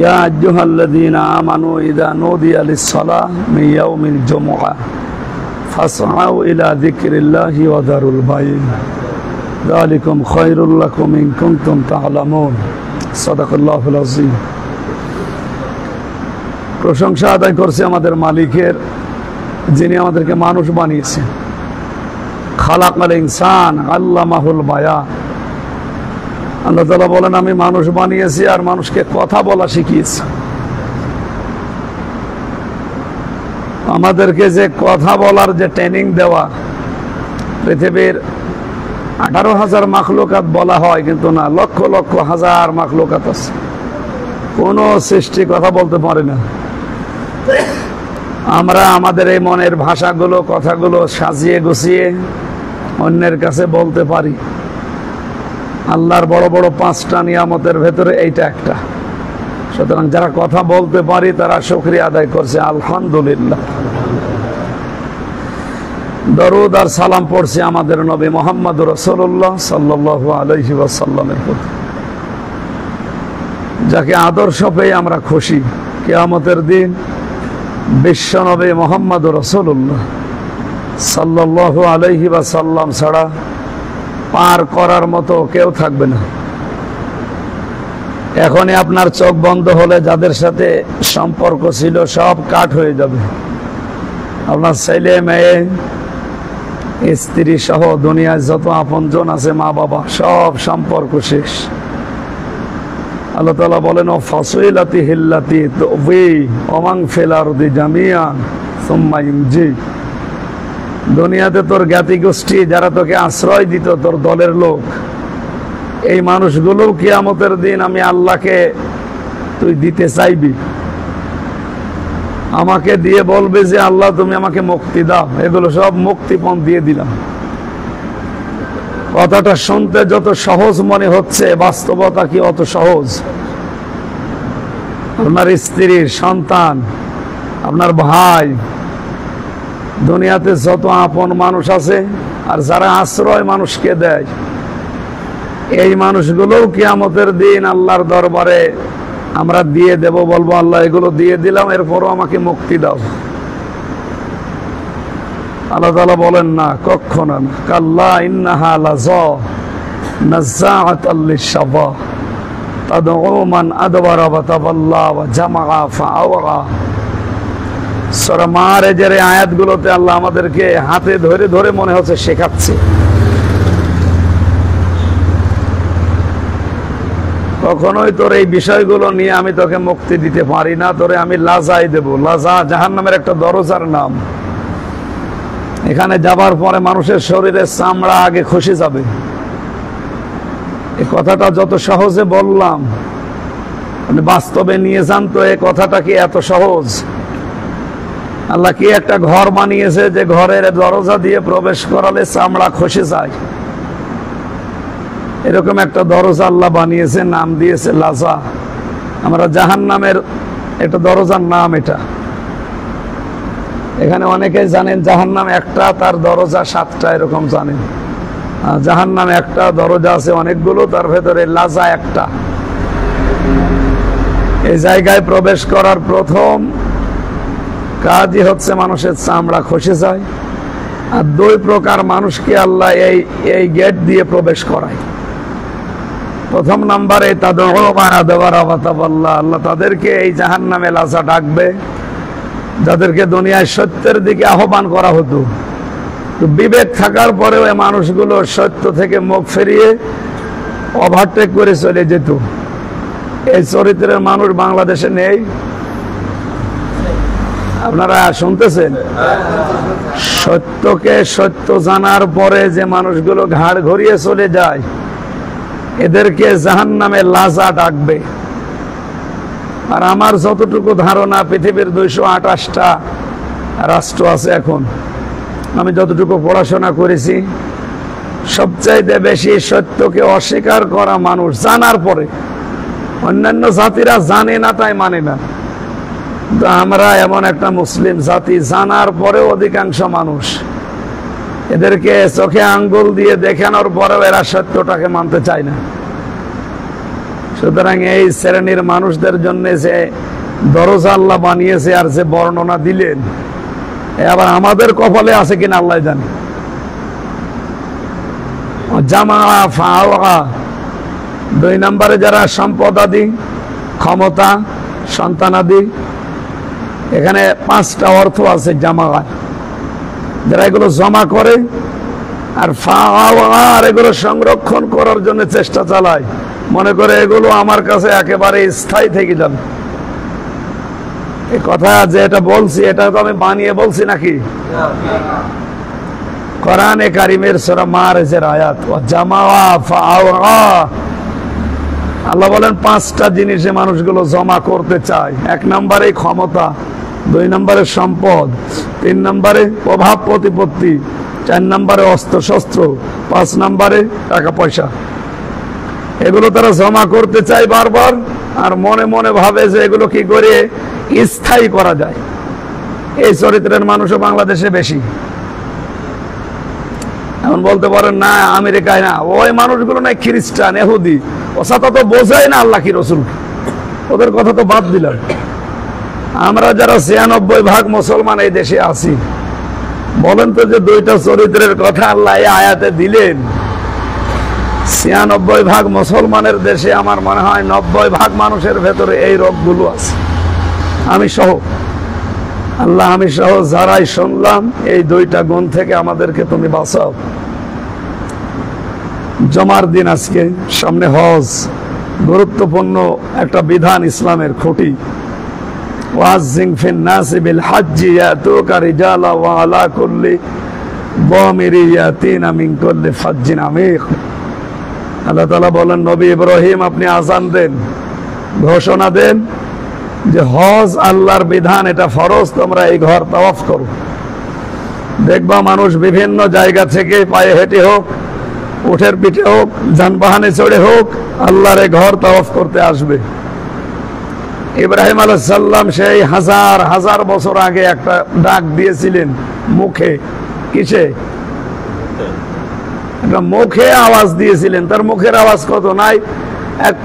ইয়া আইয়ুহাল্লাযীনা আমানু ইযা নুদিয়া লিস-সালাহ মিন ইয়াউমিল জুমআহ ফাসআউ ইলা যিকরিল্লাহি ওয়া যারুল বাই' যালিকুম খায়রুল লাকুম ইন কুনতুম তা'লামুন। সাদাকাল্লাহুল আযীম। প্রশংসা আদায় করছি আমাদের মালিকের, যিনি আমাদেরকে মানুষ বানিয়েছেন। খালাকাল ইনসান আল্লামাহুল বায়ান। আল্লাহ তাআলা বলেন, আমি মানুষ বানিয়েছি আর মানুষকে কথা বলা শিখিয়েছি। আমাদেরকে যে কথা বলার যে ট্রেনিং দেওয়া, পৃথিবীর 18,000 মাখলুকাত বলা হয়, কিন্তু না, লক্ষ লক্ষ হাজার মাখলুকাত আছে, কোন সৃষ্টি কথা বলতে পারে না। আমরা আমাদের এই মনের ভাষাগুলো, কথাগুলো সাজিয়ে গুছিয়ে অন্যের কাছে বলতে পারি। আল্লাহর বড় বড় 5টা নিয়ামতের ভেতরে এইটা একটা। সুতরাং যারা কথা বলতে পারি তারা শুকরিয়া আদায় করছে, আলহামদুলিল্লাহ। দরুদ আর সালাম পড়ছি আমাদের নবী মুহাম্মদুর রাসূলুল্লাহ সাল্লাল্লাহু আলাইহি ওয়াসাল্লামের প্রতি, যাকে আদর্শ পেয়ে আমরা খুশি। কিয়ামতের দিন বিশ্ব নবী মুহাম্মদুর রাসূলুল্লাহ সাল্লাল্লাহু আলাইহি ওয়াসাল্লাম ছাড়া পার করার মতো কেউ থাকবে না। এখনই আপনার চোখ বন্ধ হলে যাদের সাথে সম্পর্ক ছিল সব কাট হয়ে যাবে। আপনার ছেলে, মেয়ে, স্ত্রী সহ দুনিয়ায় যত আপনজন আছে, মা বাবা, সব সম্পর্ক শেষ। আল্লাহ তাআলা বলেন, ও ফাসিলাতি হিল্লাতি তুবি ওমান ফিল আরদি জামিআন সুম্মা ইনজি। দুনিয়াতে তোর জ্ঞাতি গোষ্ঠী যারা তোকে আশ্রয় দিত, তোর দলের লোক, এই মানুষগুলো কিয়ামতের দিন আমি আল্লাহকে তুই দিতে চাইবি, আমাকে দিয়ে বলবে যে আল্লাহ তুমি আমাকে মুক্তি দাও। এগুলো সব মুক্তিপণ দিয়ে দিলাম। কথাটা শুনতে যত সহজ মনে হচ্ছে, বাস্তবতা কি অত সহজ? আপনার স্ত্রীর, সন্তান, আপনার ভাই, দুনিয়াতে যত আপন মানুষ আছে আর যারা আশ্রয় মানুষকে দেয়, এই মানুষগুলোও কিয়ামতের দিন আল্লাহর দরবারে আমরা দিয়ে দেব, বলবো আল্লাহ এগুলো দিয়ে দিলাম, এরপরও আমাকে মুক্তি দাও। আল্লাহ তাআলা বলেন, না, কখনো না। কাল্লা ইন্নাহা লাযা নাযাআতাল লিশ-শাওয়া তাদউ মান আদবারা ওয়া তাওয়াল্লা ওয়া জামাআ ফাআওয়া। সূরা মাআরিজের আয়াতগুলোতে আল্লাহ আমাদেরকে হাতে ধরে ধরে মনে হচ্ছে শেখাচ্ছে। কখনোই তোর এই বিষয়গুলো নিয়ে আমি তোকে মুক্তি দিতে পারি না, তোরে আমি লাজাই দেব। লাজা জাহান্নামের একটা দরজার নাম। এখানে যাবার পরে মানুষের শরীরের চামড়া আগে খসে যাবে। এই কথাটা যত সহজে বললাম, মানে বাস্তবে নিয়ে যান তো, এই কথাটা কি এত সহজ? আল্লাহ কি একটা ঘর বানিয়েছে যে ঘরের দরজা দিয়ে প্রবেশ করালে চামড়া খসে যায়? এরকম একটা দরজা আল্লাহ বানিয়েছে, নাম দিয়েছে লাজা। আমরা জাহান্নামের একটা দরজার নাম এটা। এখানে অনেকেই জানেন জাহান্নাম একটা, তার দরজা 7টা, এরকম জানেন। জাহান্নাম একটা, দরজা আছে অনেকগুলো, তার ভেতরে লাজা একটা। এই জায়গায় প্রবেশ করার প্রথম কাজই হচ্ছে মানুষের চামড়া খসে যায়। আর 2 প্রকার মানুষকে আল্লাহ এই গেট দিয়ে প্রবেশ করায়। প্রথম নাম্বারে আল্লাহ তাদেরকে এই জাহান্নামে লাজা ডাকবে, যাদেরকে দুনিয়ায় সত্যের দিকে আহ্বান করা হতো। তো বিবেক থাকার পরেও এই মানুষগুলো সত্য থেকে মুখ ফিরিয়ে ওভারটেক করে চলে যেত। এই চরিত্রের মানুষ বাংলাদেশে নেই। আপনারা শুনতেছেন? সত্যকে সত্য জানার পরে যে মানুষগুলো ঘাড় ঘুরিয়ে চলে যায়, এদেরকে জাহান্নামে লাজা ডাকবে। আর আমার যতটুকু ধারণা, পৃথিবীর 228টা রাষ্ট্র আছে এখন, আমি যতটুকু পড়াশোনা করেছি, সবচাইতে বেশি সত্যকে অস্বীকার করা মানুষ জানার পরে। অন্যান্য জাতিরা জানে না তাই মানে না, কিন্তু আমরা এমন একটা মুসলিম জাতি, জানার পরেও অধিকাংশ মানুষ, এদেরকে চোখে আঙ্গুল দিয়ে দেখানোর পরেও এরা সত্যটাকে মানতে চায় না। সুতরাং এই শ্রেণীর মানুষদের জন্য যে দরজা আল্লাহ বানিয়েছে আর যে বর্ণনা দিলেন, আবার আমাদের কপালে আছে কিনা আল্লাহ জানে। জামা ফাওয়া, 2 নম্বরে যারা সম্পদ আদি, ক্ষমতা, সন্তানাদি, এখানে 5টা অর্থ আছে জামাআ, যারা এগুলো জমা করে আর ফাওয়া এগুলো সংরক্ষণ করার জন্য চেষ্টা চালায়, মনে করে এগুলো আমার কাছে একেবারে স্থায়ী থেকে যাবে। এই কথা যে এটা বলছি, এটা তো আমি বানিয়ে বলছি নাকি? কোরআনে কারিমের সূরা মারিজের আয়াত, ওয়া জামাআ ফাওয়া। আল্লাহ বলেন 5টা জিনিসে মানুষগুলো জমা করতে চায়। 1 নম্বরে ক্ষমতা, 2 নম্বরে সম্পদ, 3 নম্বরে প্রভাব প্রতিপত্তি, 4 নম্বরে অস্ত্র শস্ত্র, 5 নম্বরে টাকা পয়সা। এগুলো তারা জমা করতে চায় বারবার, আর মনে মনে ভাবে যে এগুলো কি করে স্থায়ী করা যায়। এই চরিত্রের মানুষও বাংলাদেশে বেশি। এখন বলতে পারেন না আমেরিকায় না, ওই মানুষগুলো না খ্রিস্টান ইহুদি, ওসা তো বোঝায় না আল্লাহ কি রসুল, ওদের কথা তো বাদ দিলাম। আমরা যারা 96% মুসলমান এই দেশে আছি, বলেন তো যে 2টা চরিত্রের কথা আল্লাহ এই আয়াতে দিলেন, 96% মুসলমানের দেশে আমার মনে হয় 90% মানুষের ভেতরে এই রোগগুলো আছে, আমি সহ। আল্লাহ আমি সহ যারাই শুনলাম, এই 2টা গুণ থেকে আমাদেরকে তুমি বাঁচাও। জমার দিন আজকে, সামনে হজ, গুরুত্বপূর্ণ একটা বিধান ইসলামের খুঁটি। ওয়াজ্জিন ফিন নাসি বিল হাজ্জি ইয়াতুকা রিজালা ওয়া আলা কুল্লি দামিরি ইয়াতিনা মিন কুল্লি ফাজ্জিন আমিক। আল্লাহ তাআলা বলেন, নবী ইব্রাহিম আপনি আযান দেন, ঘোষণা দেন যে হজ আল্লাহর বিধান, এটা ফরজ, তোমরা এই ঘর তাওয়াফ করো। দেখবা মানুষ বিভিন্ন জায়গা থেকে পায়ে হেঁটে হোক, উটের পিঠে হোক, যানবাহনে চড়ে হোক, আল্লাহর এই ঘর তাওয়াফ করতে আসবে। ইব্রাহিম আলাইহিস সালাম সেই হাজার হাজার বছর আগে একটা ডাক দিয়েছিলেন মুখে, কিসে? একটা মুখে আওয়াজ দিয়েছিলেন। তার মুখের আওয়াজ কত নাই,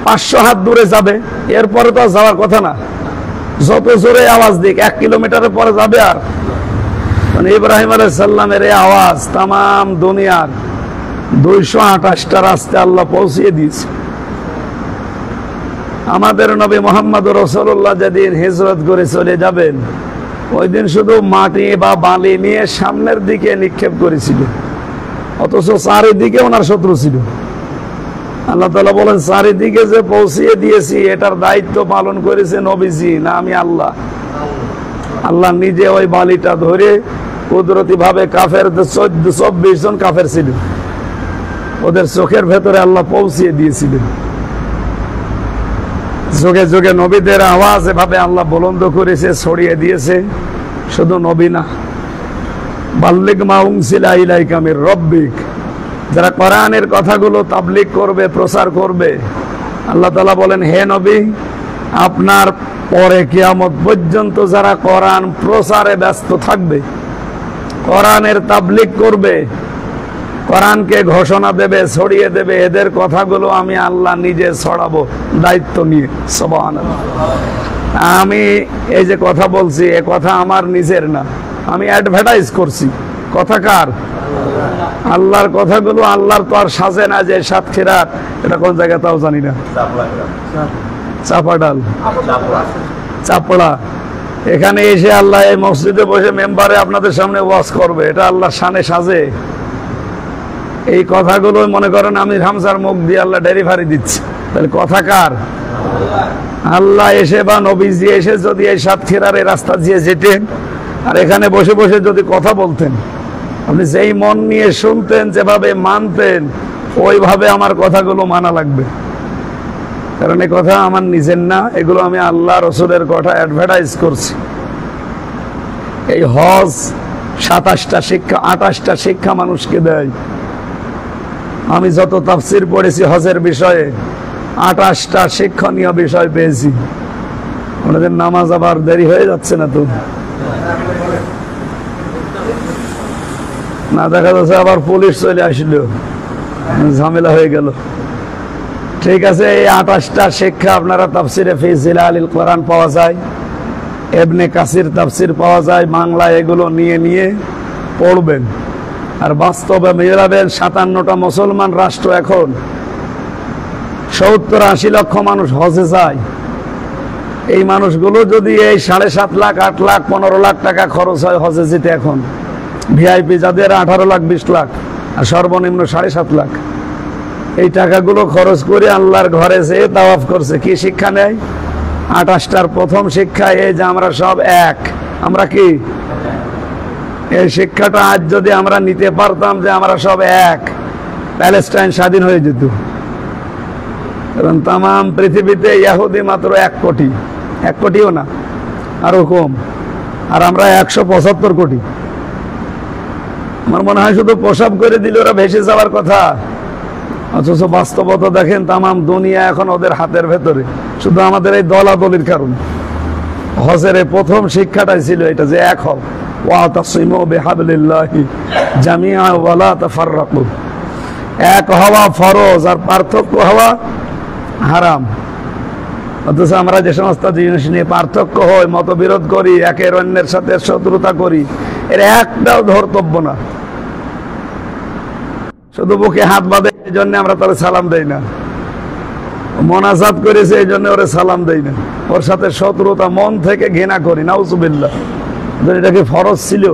500 হাত দূরে যাবে, এরপরে তো যাওয়ার কথা না। যত জোরে আওয়াজ দিক, 1 কিলোমিটারের পরে যাবে। আর মানে ইব্রাহিম আলাইহিস সালামের এই আওয়াজ তাম দুনিয়ার 228টা রাস্তায় আল্লাহ পৌঁছিয়ে দিয়েছে। আমাদের নবী মুহাম্মদ রাসূলুল্লাহ যেদিন হিজরত করে চলে যাবেন, ওই দিন শুধু মাটি বা বালি নিয়ে সামনের দিকে নিক্ষেপ করেছিল, অথচ চারিদিকে ওনার শত্রু ছিল। আল্লাহ তাআলা বলেন, চারিদিকে যে পৌঁছিয়ে দিয়েছি এটার দায়িত্ব পালন করেছে নবীজি না আমি আল্লাহ। আল্লাহ নিজে ওই বালিটা ধরে কুদরতি ভাবে, কাফের 24 জন কাফের ছিল, ওদের চোখের ভেতরে আল্লাহ পৌঁছিয়ে দিয়েছিলেন। যুগে যুগে নবীদের আওয়াজ এভাবে আল্লাহ বুলন্দ করেছে, ছড়িয়ে দিয়েছে। শুধু নবী না, বাল্লিগ মা উনজিলা ইলাইকা মির রাব্বিক, যারা কোরআনের কথাগুলো তাবলীগ করবে, প্রচার করবে, আল্লাহ তাআলা বলেন, হে নবী, আপনার পরে কিয়ামত পর্যন্ত যারা কোরআন প্রচারে ব্যস্ত থাকবে, কোরআনের তাবলীগ করবে, কোরআনকে ঘোষণা দেবে, ছড়িয়ে দেবে, এদের কথাগুলো আমি আল্লাহ নিজে ছড়াবো দায়িত্ব নিয়ে। সুবহানাল্লাহ। আমি এই যে কথা বলছি, এ কথা আমার নিজের না, আমি অ্যাডভার্টাইজ করছি। কথা কার? আল্লাহর কথাগুলো। আল্লাহর তো আর সাজে না যে সাতক্ষীরার, এটা কোন জায়গা তাও জানি না, চাপাডাল, চাপড়া, এখানে এসে আল্লাহ এই মসজিদে বসে মেম্বারে আপনাদের সামনে ওয়াজ করবে, এটা আল্লাহর শানে সাজে? এই কথাগুলো মনে করেন আমি হামজার মুখ দিয়ে আল্লাহ ডেলিভারি দিচ্ছি, তাহলে কথা কার? আল্লাহ এসে বা নবীজি এসে যদি এই সাতক্ষীরার এই রাস্তা দিয়ে যেতেন আর এখানে বসে বসে যদি কথা বলতেন, আপনি যেই মন নিয়ে শুনতেন, যেভাবে মানতেন, ওইভাবে আমার কথাগুলো মানা লাগবে। কারণ এই কথা আমার নিজের না, এগুলো আমি আল্লাহ রসুলের কথা অ্যাডভার্টাইজ করছি। এই হজ 27টা শিক্ষা, 28টা শিক্ষা মানুষকে দেয়। আমি যত তাফসির পড়েছি হজের বিষয়ে, 28টা শিক্ষণীয় বিষয় পেয়েছি। আমাদের নামাজ আবার দেরি হয়ে যাচ্ছে না তো? না, দেখা যাচ্ছে আবার পুলিশ চলে আসলো, ঝামেলা হয়ে গেল। ঠিক আছে, এই 28টা শিক্ষা আপনারা তাফসিরে ফি জিলালিল কোরআন পাওয়া যায়, ইবনে কাসির তাফসির পাওয়া যায় বাংলা, এগুলো নিয়ে নিয়ে পড়বেন। আর বাস্তবে মিলাবেন 57টা মুসলমান রাষ্ট্র, এখন 70-80 লক্ষ মানুষ হজে যায়। এই মানুষগুলো যদি এই 7.5 লাখ 8 লাখ 15 লাখ টাকা খরচ হয় হজে যেতে, এখন ভিআইপি যাদের 18 লাখ 20 লাখ আর সর্বনিম্ন 7.5 লাখ, এই টাকাগুলো খরচ করে আল্লাহর ঘরে যেয়ে তাওয়াফ করছে, কি শিক্ষা নেয়? 28টার প্রথম শিক্ষা এই যে আমরা সব এক। আমরা কি এই শিক্ষাটা আজ যদি আমরা নিতে পারতাম যে আমরা সব এক, প্যালেস্টাইন স্বাধীন হয়ে যেত। কারণ তাম পৃথিবীতে ইহুদি মাত্র 1 কোটি, 1 কোটিও না, আরো কম, আর আমরা 175 কোটি। আমার মনে হয় শুধু প্রসাব করে দিলে ওরা ভেসে যাওয়ার কথা, অথচ বাস্তবতা দেখেন তাম দুনিয়া এখন ওদের হাতের ভেতরে, শুধু আমাদের এই দলাদলির কারণ। হজের প্রথম শিক্ষাটাই ছিল এটা যে এক হও, ওয়াতাসিমু বিহাবলিল্লাহি জামিআ ওয়ালা তাফাররাকু। এক হওয়া ফরজ আর পার্থক্য হওয়া হারাম। অথচ আমরা যে সমস্ত জিনিস নিয়ে পার্থক্য হয়, মতবিরোধ করি, একের অন্যের সাথে শত্রুতা করি, এর একটাও ধর্তব্য না। শুধু বুকে হাত বাঁধে এই জন্য আমরা তাহলে সালাম দেই না, মোনাজাত করেছে এই জন্য ওরে সালাম দেই না, ওর সাথে শত্রুতা মন থেকে ঘৃণা করি, নাউজুবিল্লাহ। এটা কি ফরজ ছিল,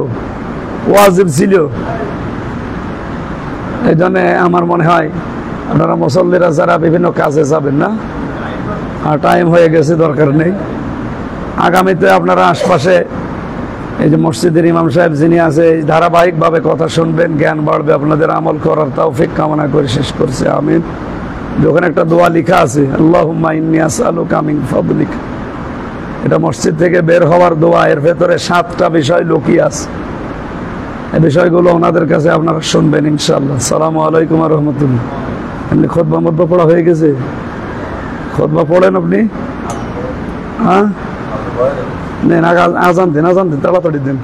ওয়াজিব ছিল? এই জন্য আমার মনে হয় আপনারা মুসল্লিরা যারা বিভিন্ন কাজে যাবেন না, আর টাইম হয়ে গেছে, দরকার নেই। আগামীতে আপনারা আশপাশে এই যে মসজিদের ইমাম সাহেব যিনি আছে, এই ধারাবাহিকভাবে কথা শুনবেন, জ্ঞান বাড়বে, আপনাদের আমল করার তৌফিক কামনা করে শেষ করছে, আমিন। যখন একটা দোয়া লেখা আছে, আল্লাহুম্মা ইন্নী আসআলুকা মিন ফাদলিক, এটা মসজিদ থেকে বের হওয়ার দোয়া, এর ভেতরে 7টা বিষয় লুকিয়ে আছে। এই বিষয়গুলো ওনাদের কাছে আপনারা শুনবেন ইনশাআল্লাহ। আসসালামু আলাইকুম ওয়া রাহমাতুল্লাহ। এমনি খুতবা মধ্যে পড়া হয়ে গেছে? খুতবা পড়েন আপনি? হ্যাঁ, আজান দিন, তাড়াতাড়ি দিন।